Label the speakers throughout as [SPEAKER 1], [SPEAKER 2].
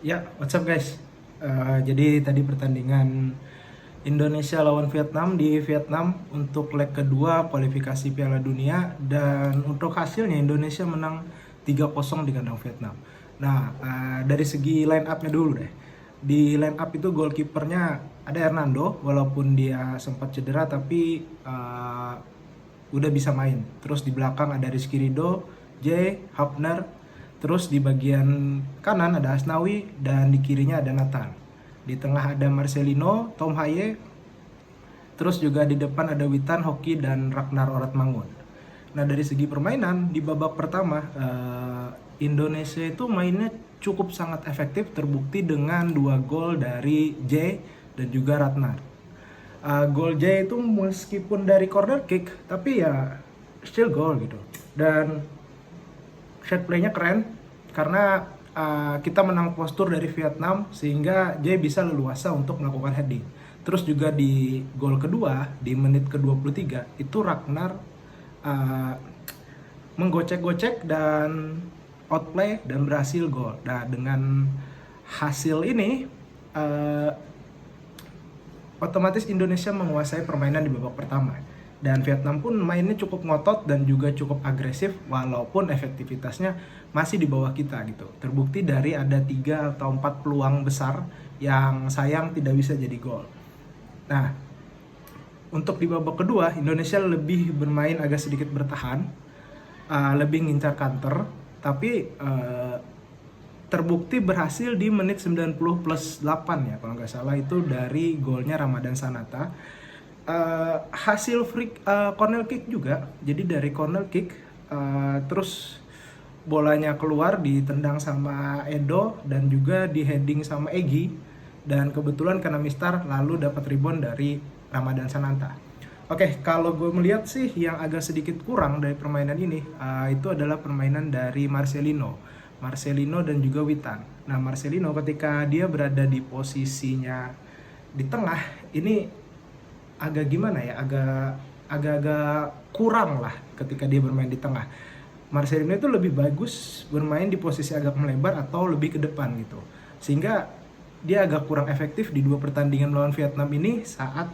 [SPEAKER 1] Ya, what's up guys? Jadi tadi pertandingan Indonesia lawan Vietnam di Vietnam untuk leg kedua kualifikasi Piala Dunia, dan untuk hasilnya Indonesia menang 3-0 di kandang Vietnam. Nah, dari segi line up-nya dulu deh. Di line up itu goalkeepernya ada Hernando, walaupun dia sempat cedera tapi udah bisa main. Terus di belakang ada Rizky Ridho, J, Hapner. Terus di bagian kanan ada Asnawi dan di kirinya ada Nathan. Di tengah ada Marcelino, Tom Haye. Terus juga di depan ada Witan, Hoki dan Ragnar Oratmangun. Nah, dari segi permainan di babak pertama Indonesia itu mainnya cukup sangat efektif, terbukti dengan 2 gol dari J dan juga Ratnar. Gol J itu meskipun dari corner kick tapi ya still goal gitu. Dan set playnya keren karena kita menang postur dari Vietnam sehingga J bisa leluasa untuk melakukan heading. Terus juga di gol kedua di menit ke-23 itu Ragnar uh, menggocek-gocek dan outplay dan berhasil gol. Nah, dengan hasil ini uh, otomatis Indonesia menguasai permainan di babak pertama. Dan Vietnam pun mainnya cukup ngotot dan juga cukup agresif, walaupun efektivitasnya masih di bawah kita gitu. Terbukti dari ada 3 atau 4 peluang besar yang sayang tidak bisa jadi gol. Nah, untuk di babak kedua Indonesia lebih bermain agak sedikit bertahan, lebih ngincar counter, tapi terbukti berhasil di menit 90 plus 8 ya kalau nggak salah, itu dari golnya Ramadan Sananta. Hasil free corner kick juga, jadi dari corner kick terus bolanya keluar ditendang sama Edo dan juga di heading sama Egi, dan kebetulan kena mistar lalu dapat rebound dari Ramadan Sananta. Oke, kalau gue melihat sih yang agak sedikit kurang dari permainan ini itu adalah permainan dari Marcelino dan juga Witan. Nah, Marcelino ketika dia berada di posisinya di tengah ini agak gimana ya, agak kurang lah ketika dia bermain di tengah. Marcelino itu lebih bagus bermain di posisi agak melebar atau lebih ke depan gitu, sehingga dia agak kurang efektif di 2 pertandingan melawan Vietnam ini saat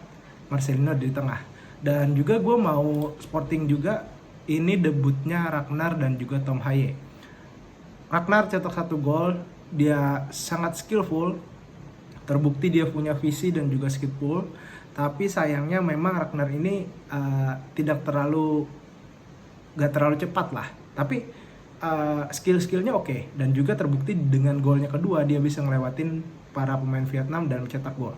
[SPEAKER 1] Marcelino di tengah. Dan juga gue mau sporting juga, ini debutnya Ragnar dan juga Tom Haye. Ragnar cetak 1 gol, dia sangat skillful, terbukti dia punya visi dan juga skillful. Tapi sayangnya memang Ragnar ini gak terlalu cepat lah. Tapi skill-skillnya oke. Dan juga terbukti dengan golnya kedua dia bisa ngelewatin para pemain Vietnam dan mencetak gol.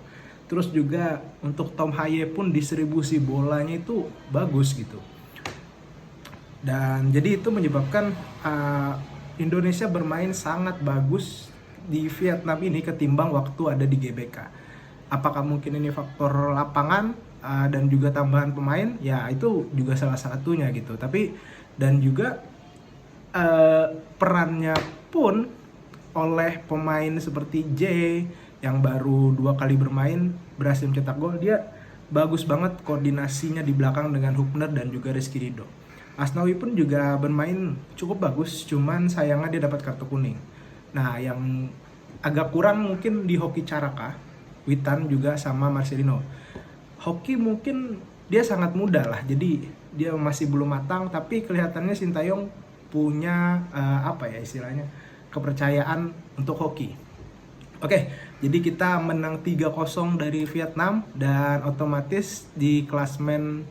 [SPEAKER 1] Terus juga untuk Tom Haye pun distribusi bolanya itu bagus gitu. Dan jadi itu menyebabkan Indonesia bermain sangat bagus di Vietnam ini ketimbang waktu ada di GBK. Apakah mungkin ini faktor lapangan dan juga tambahan pemain? Ya itu juga salah satunya gitu. Tapi dan juga perannya pun oleh pemain seperti J yang baru 2 kali bermain berhasil mencetak gol, dia bagus banget koordinasinya di belakang dengan Hupner dan juga Rizky Ridho. Asnawi pun juga bermain cukup bagus, cuman sayangnya dia dapat kartu kuning. Nah, yang agak kurang mungkin di Hoki Caraka, Witan juga sama Marcelino. Hoki mungkin dia sangat muda lah, jadi dia masih belum matang, tapi kelihatannya Sintayong punya apa ya istilahnya, kepercayaan untuk Hoki. Oke, jadi kita menang 3-0 dari Vietnam, dan otomatis di klasmen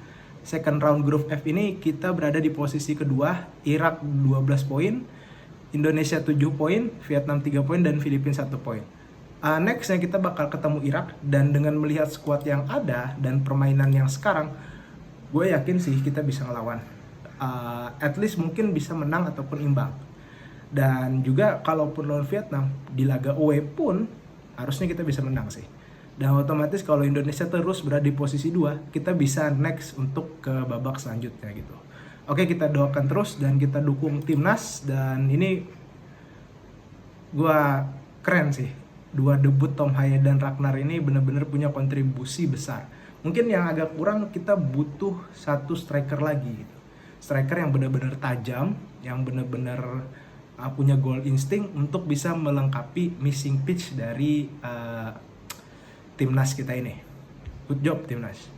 [SPEAKER 1] second round group F ini kita berada di posisi kedua. Irak 12 poin, Indonesia 7 poin, Vietnam 3 poin, dan Filipina 1 poin. Nextnya kita bakal ketemu Irak, dan dengan melihat squad yang ada dan permainan yang sekarang, gue yakin sih kita bisa ngelawan. At least mungkin bisa menang ataupun imbang. Dan juga kalaupun lawan Vietnam di laga away pun harusnya kita bisa menang sih. Dan otomatis kalau Indonesia terus berada di posisi 2, kita bisa next untuk ke babak selanjutnya gitu. Oke, kita doakan terus dan kita dukung timnas. Dan ini gua keren sih, 2 debut Tom Haye dan Ragnar ini benar-benar punya kontribusi besar. Mungkin yang agak kurang, kita butuh 1 striker lagi gitu. Striker yang benar-benar tajam, yang benar-benar punya goal insting untuk bisa melengkapi missing pitch dari timnas kita ini. Good job timnas.